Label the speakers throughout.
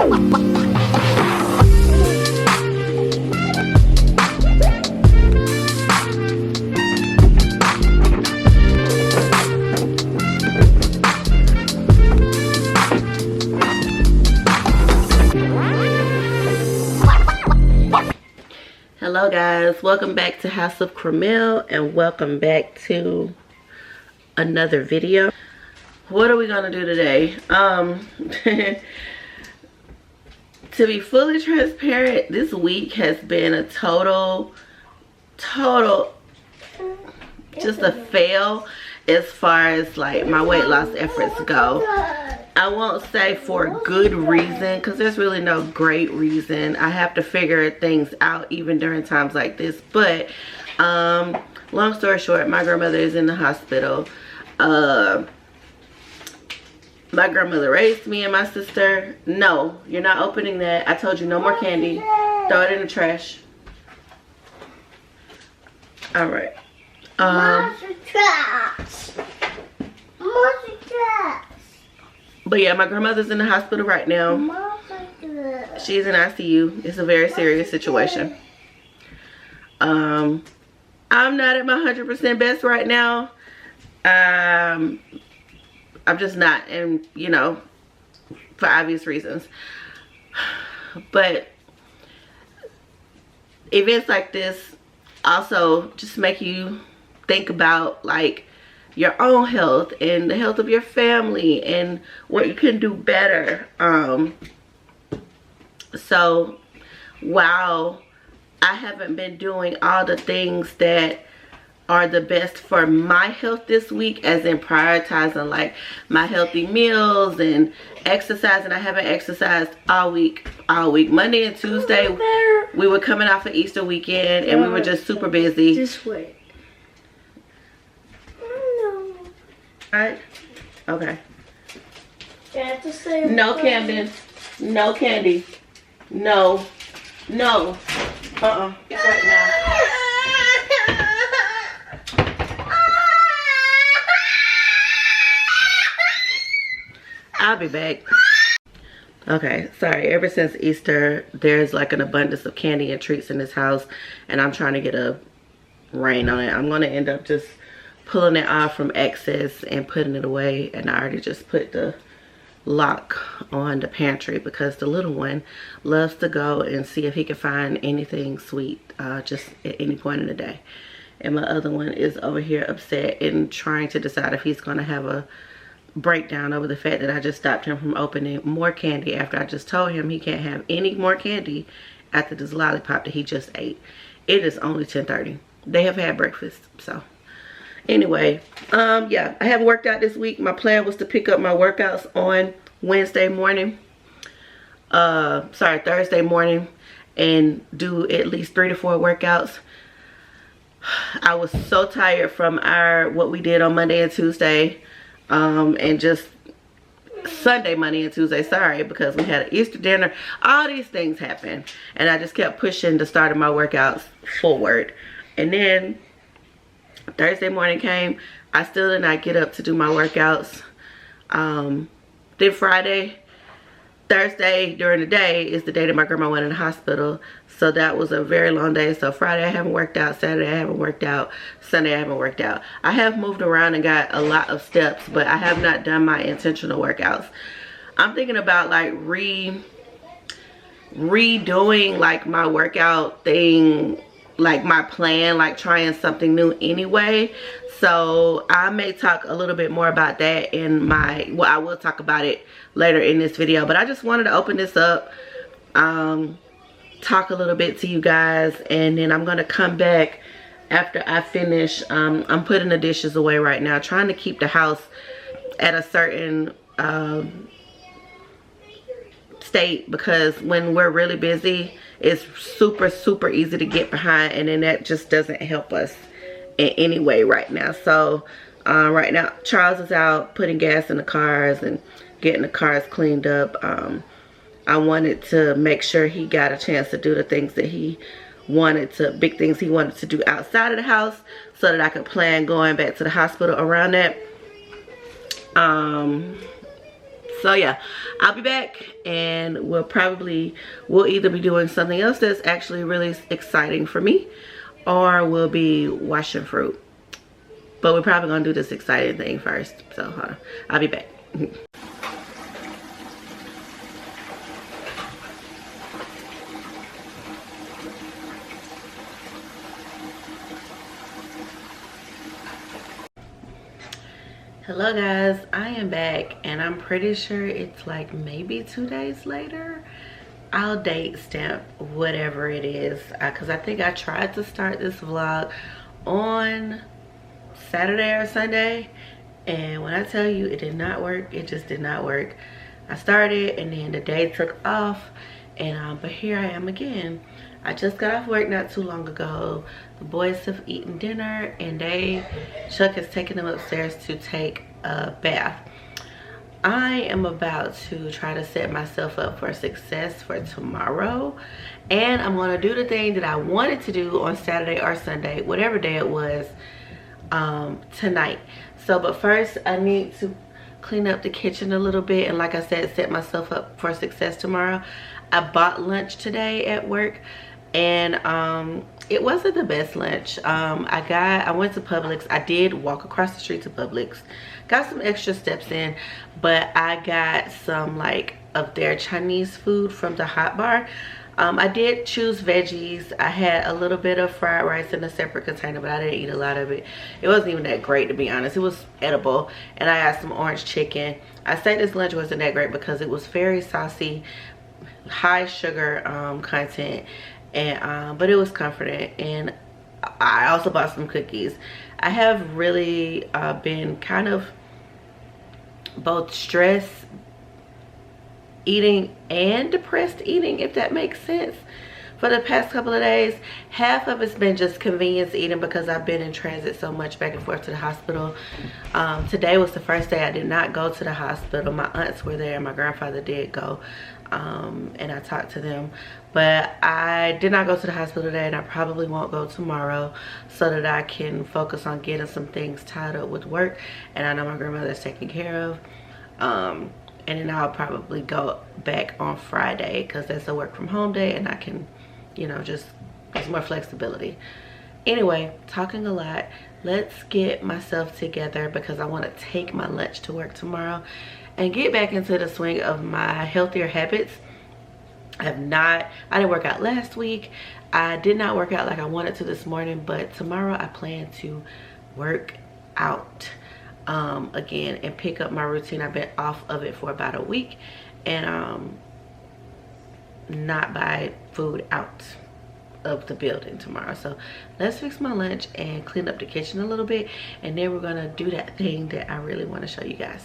Speaker 1: Hello guys, welcome back to House of Cremel and welcome back to another video. What are we gonna do today? To be fully transparent, this week has been a total just a fail as far as like my weight loss efforts go. I won't say for good reason, because there's really no great reason. I have to figure things out even during times like this. But long story short, my grandmother is in the hospital. My grandmother raised me and my sister. No, you're not opening that. I told you no more candy. Throw it in the trash. All right. But yeah, my grandmother's in the hospital right now. She's in ICU. It's a very serious situation. I'm not at my 100% best right now. I'm just not, and you know, for obvious reasons. But events like this also just make you think about like your own health and the health of your family and what you can do better. So while I haven't been doing all the things that are the best for my health this week, as in prioritizing like my healthy meals and exercising, I haven't exercised all week. Monday and Tuesday we were coming off of Easter weekend and we were just super busy.
Speaker 2: Just wait.
Speaker 1: Alright, okay.
Speaker 2: You have to say
Speaker 1: no, Camden. No candy. No. No. It's right now. I'll be back. Okay, sorry. Ever since Easter, there's like an abundance of candy and treats in this house, and I'm trying to get a rein on it. I'm going to end up just pulling it off from excess and putting it away, and I already just put the lock on the pantry because the little one loves to go and see if he can find anything sweet just at any point in the day. And my other one is over here upset and trying to decide if he's going to have a breakdown over the fact that I just stopped him from opening more candy after I just told him he can't have any more candy after this lollipop that he just ate. It is only 10:30. They have had breakfast. So anyway, yeah, I haven't worked out this week. My plan was to pick up my workouts on Thursday morning and do at least 3 to 4 workouts. I was so tired from what we did on Monday and Tuesday. And just Sunday, Monday, and Tuesday, sorry, because we had an Easter dinner. All these things happened, and I just kept pushing the start of my workouts forward. And then Thursday morning came. I still did not get up to do my workouts. Then Friday, Thursday during the day is the day that my grandma went in the hospital. So that was a very long day. So Friday I haven't worked out. Saturday I haven't worked out. Sunday I haven't worked out. I have moved around and got a lot of steps, but I have not done my intentional workouts. I'm thinking about like redoing like my workout thing, like my plan, like trying something new anyway. So I may talk a little bit more about that in my, well, I will talk about it later in this video, but I just wanted to open this up, talk a little bit to you guys, and then I'm gonna come back after I finish. I'm putting the dishes away right now, trying to keep the house at a certain state, because when we're really busy, it's super easy to get behind, and then that just doesn't help us in any way right now. So right now Charles is out putting gas in the cars and getting the cars cleaned up. I wanted to make sure he got a chance to do the things that he wanted to, big things he wanted to do outside of the house, so that I could plan going back to the hospital around that. So yeah, I'll be back, and we'll either be doing something else that's actually really exciting for me, or we'll be washing fruit. But we're probably gonna do this exciting thing first. So hold on, I'll be back. Hello guys, I am back, and I'm pretty sure it's like maybe 2 days later. I'll date stamp whatever it is, because I think I tried to start this vlog on Saturday or Sunday, and when I tell you it did not work, it just did not work. I started and then the day took off, and but here I am again. I just got off work not too long ago. The boys have eaten dinner, and Chuck has taken them upstairs to take a bath. I am about to try to set myself up for success for tomorrow, and I'm gonna do the thing that I wanted to do on Saturday or Sunday, whatever day it was, tonight. So but first I need to clean up the kitchen a little bit, and like I said, set myself up for success tomorrow. I bought lunch today at work, and it wasn't the best lunch. I went to Publix. I did walk across the street to Publix, got some extra steps in, but I got some like of their Chinese food from the hot bar. I did choose veggies. I had a little bit of fried rice in a separate container, but I didn't eat a lot of it. It wasn't even that great, to be honest. It was edible, and I had some orange chicken. I say this lunch wasn't that great because it was very saucy, high sugar content, and but it was comforting. And I also bought some cookies. I have really been kind of both stressed eating and depressed eating, if that makes sense, for the past couple of days. Half of it's been just convenience eating because I've been in transit so much back and forth to the hospital. Today was the first day I did not go to the hospital. My aunts were there, my grandfather did go, and I talked to them, but I did not go to the hospital today, and I probably won't go tomorrow, so that I can focus on getting some things tied up with work, and I know my grandmother's taken care of. And then I'll probably go back on Friday because that's a work from home day, and I can, you know, just get more flexibility. Anyway, talking a lot. Let's get myself together because I want to take my lunch to work tomorrow and get back into the swing of my healthier habits. I didn't work out last week. I did not work out like I wanted to this morning, but tomorrow I plan to work out again and pick up my routine. I've been off of it for about a week, and not buy food out of the building tomorrow. So let's fix my lunch and clean up the kitchen a little bit, and then we're gonna do that thing that I really want to show you guys.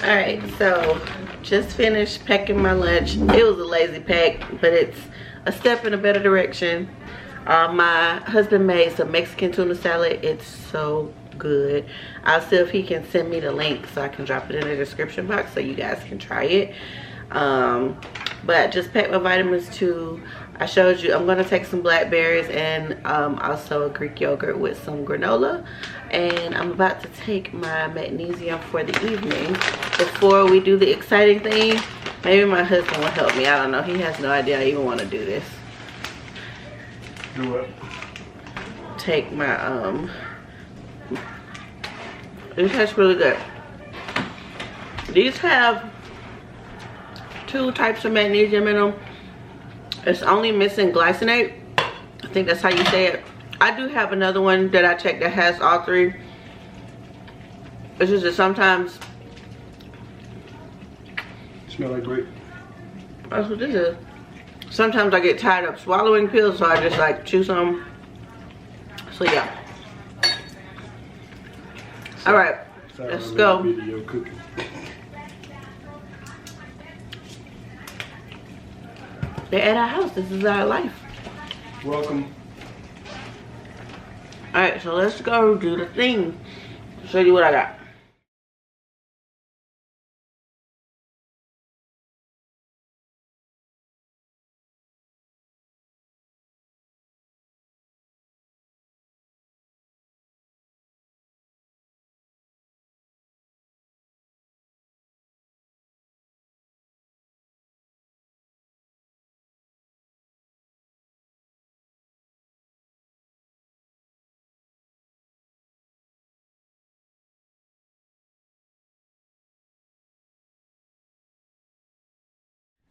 Speaker 1: All right, so just finished packing my lunch. It was a lazy pack, but it's a step in a better direction. My husband made some Mexican tuna salad. It's so good. I'll see if he can send me the link so I can drop it in the description box so you guys can try it. But I just packed my vitamins too. I showed you I'm gonna take some blackberries and also a Greek yogurt with some granola. and I'm about to take my magnesium for the evening. Before we do the exciting thing, maybe my husband will help me. I don't know. He has no idea I even want to do this.
Speaker 3: Do what?
Speaker 1: Take my it tastes really good. These have 2 types of magnesium in them. It's only missing glycinate. I think that's how you say it. I do have another one that I checked that has all 3. It's just that sometimes
Speaker 3: Smell like grape.
Speaker 1: that's what this is. Sometimes I get tired of swallowing pills, so I just like chew some. So yeah. All right, let's go.
Speaker 3: Video cooking.
Speaker 1: They're at our house. This is our life.
Speaker 3: Welcome.
Speaker 1: All right, so let's go do the thing. Show you what I got.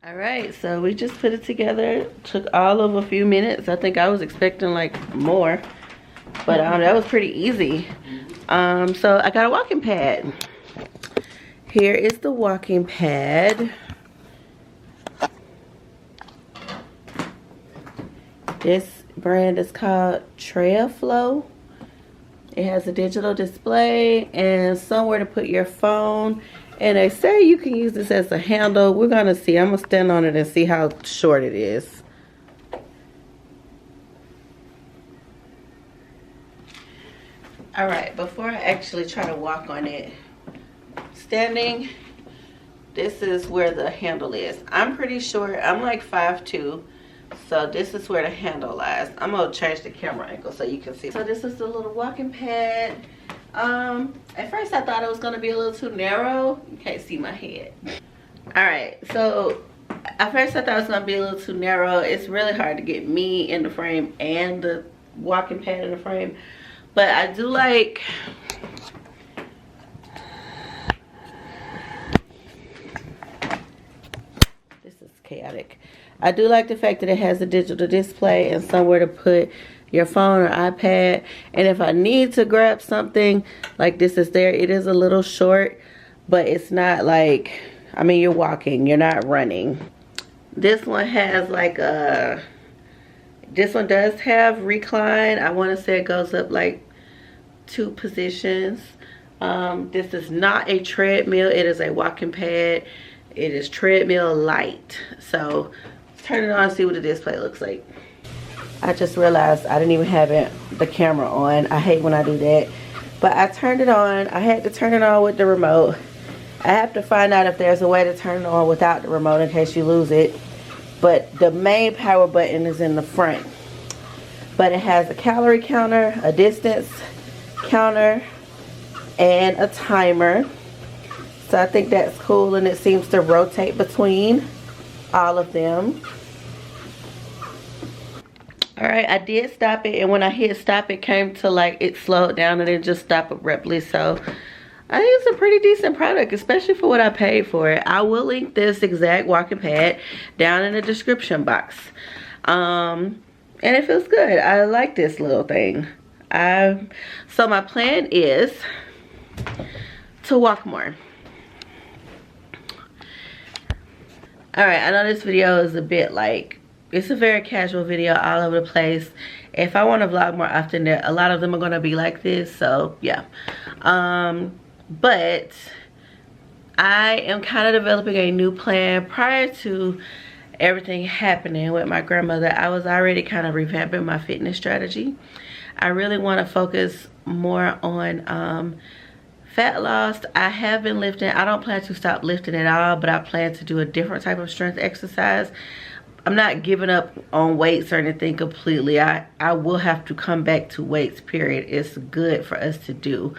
Speaker 1: All right, so we just put it together. Took all of a few minutes. I think I was expecting like more, but that was pretty easy. So I got a walking pad. Here is the walking pad. This brand is called Flow. It has a digital display and somewhere to put your phone. And they say you can use this as a handle. We're gonna see. I'm gonna stand on it and see how short it is. All right, before I actually try to walk on it, standing, this is where the handle is. I'm pretty short. I'm like 5'2", so this is where the handle lies. I'm gonna change the camera angle so you can see. So this is the little walking pad. At first I thought it was gonna be a little too narrow. You can't see my head. All right, so at first I thought it was gonna be a little too narrow. It's really hard to get me in the frame and the walking pad in the frame, but I do like this is chaotic. I do like the fact that it has a digital display and somewhere to put your phone or iPad. And if I need to grab something, like this is there. It is a little short, but it's not like, I mean, you're walking, you're not running. This one has like a, this one does have recline. I want to say it goes up like 2 positions. This is not a treadmill. It is a walking pad. It is treadmill light. So turn it on and see what the display looks like. I just realized I didn't even have the camera on. I hate when I do that. But I turned it on. I had to turn it on with the remote. I have to find out if there's a way to turn it on without the remote in case you lose it. But the main power button is in the front. But it has a calorie counter, a distance counter, and a timer. So I think that's cool, and it seems to rotate between all of them. All right, I did stop it, and when I hit stop, it came to like, it slowed down and it just stopped abruptly. So I think it's a pretty decent product, especially for what I paid for it. I will link this exact walking pad down in the description box. And it feels good. I like this little thing. So my plan is to walk more. All right, I know this video is a bit like, it's a very casual video all over the place. If I want to vlog more often, a lot of them are going to be like this, so yeah. But I am kind of developing a new plan. Prior to everything happening with my grandmother, I was already kind of revamping my fitness strategy. I really want to focus more on fat loss. I have been lifting. I don't plan to stop lifting at all, but I plan to do a different type of strength exercise. I'm not giving up on weights or anything completely. I will have to come back to weights, period. It's good for us to do.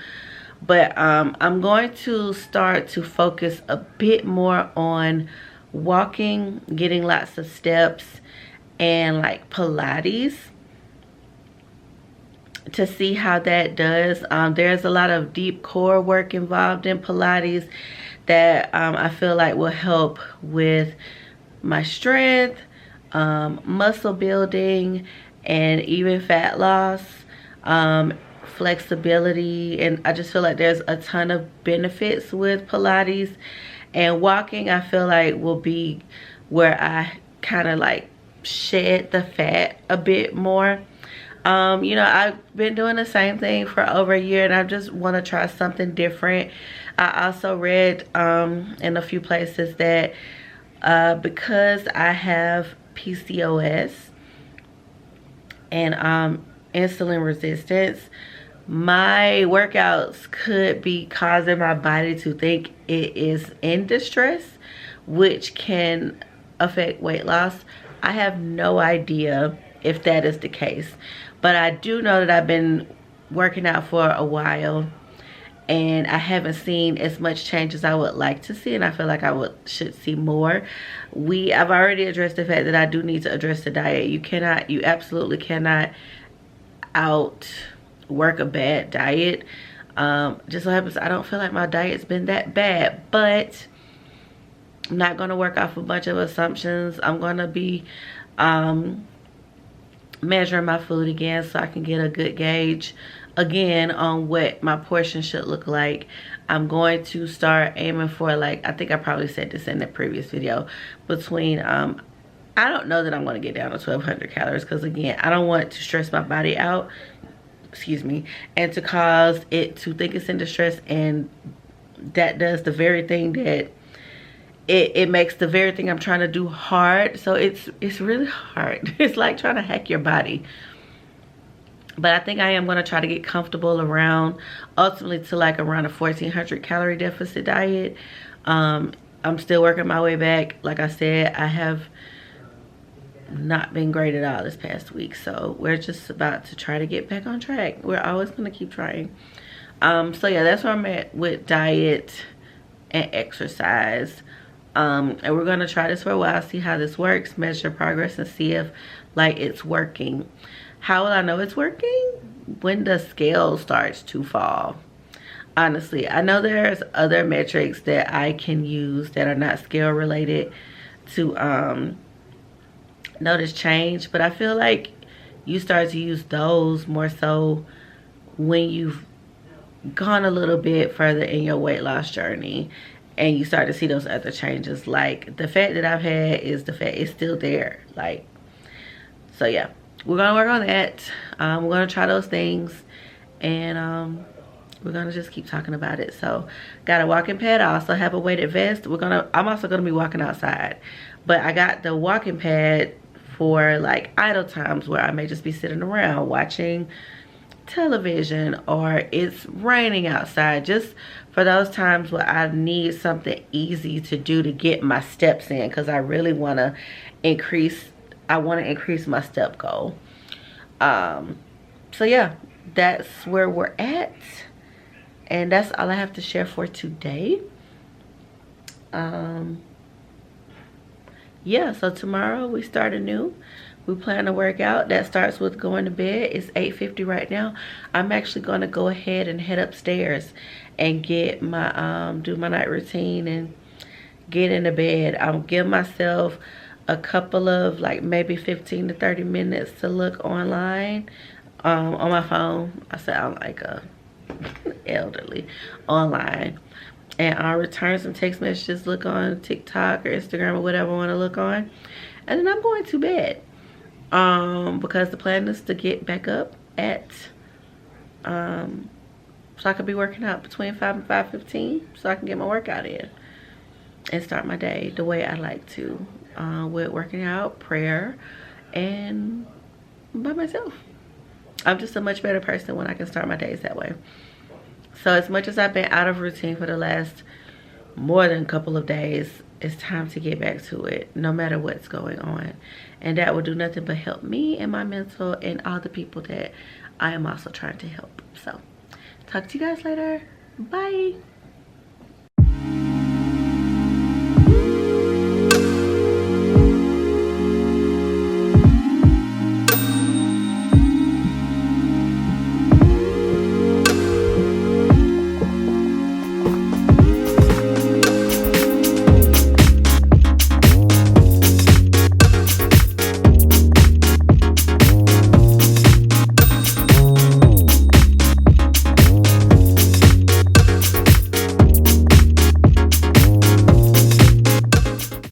Speaker 1: But I'm going to start to focus a bit more on walking, getting lots of steps, and like Pilates to see how that does. There's a lot of deep core work involved in Pilates that I feel like will help with my strength, muscle building, and even fat loss, flexibility. And I just feel like there's a ton of benefits with Pilates. And walking, I feel like, will be where I kind of like shed the fat a bit more. You know, I've been doing the same thing for over a year, and I just want to try something different. I also read in a few places that because I have PCOS and insulin resistance, my workouts could be causing my body to think it is in distress, which can affect weight loss. I have no idea if that is the case, but I do know that I've been working out for a while and I haven't seen as much change as I would like to see, and I feel like I should see more. I've already addressed the fact that I do need to address the diet. You absolutely cannot outwork a bad diet. Just so happens I don't feel like my diet's been that bad, but I'm not going to work off a bunch of assumptions. I'm going to be measuring my food again so I can get a good gauge again on what my portion should look like. I'm going to start aiming for, like, I think I probably said this in the previous video, between I don't know that I'm going to get down to 1,200 calories, because again, I don't want to stress my body out, excuse me, and to cause it to think it's in distress, and that does the very thing that it makes the very thing I'm trying to do hard. So it's really hard. It's like trying to hack your body. But I think I am going to try to get comfortable around, ultimately to like around a 1,400 calorie deficit diet. I'm still working my way back. Like I said, I have not been great at all this past week. So we're just about to try to get back on track. We're always going to keep trying. So yeah, that's where I'm at with diet and exercise. And we're going to try this for a while, see how this works, measure progress, and see if like it's working. How will I know it's working? When the scale starts to fall. Honestly, I know there's other metrics that I can use that are not scale related to notice change, but I feel like you start to use those more so when you've gone a little bit further in your weight loss journey and you start to see those other changes. Like the fat that I've had is still there. Like, so yeah, we're gonna work on that. We're gonna try those things, and we're gonna just keep talking about it. So got a walking pad. I also have a weighted vest. I'm also gonna be walking outside, but I got the walking pad for like idle times where I may just be sitting around watching television, or it's raining outside, just for those times where I need something easy to do to get my steps in, because I really want to increase my step goal. So yeah, that's where we're at, and that's all I have to share for today. Yeah, so tomorrow we start anew. We plan to work out. That starts with going to bed. It's 8:50 right now. I'm actually going to go ahead and head upstairs and get my do my night routine and get into bed. I'll give myself a couple of like maybe 15 to 30 minutes to look online on my phone. I sound like a elderly online, and I'll return some text messages, look on TikTok or Instagram or whatever I want to look on, and then I'm going to bed. Because the plan is to get back up at so I could be working out between 5 and 5:15, so I can get my workout in and start my day the way I like to, with working out, prayer, and by myself. I'm just a much better person when I can start my days that way. So as much as I've been out of routine for the last more than a couple of days, it's time to get back to it, no matter what's going on. And that will do nothing but help me and my mental and all the people that I am also trying to help. So talk to you guys later. Bye.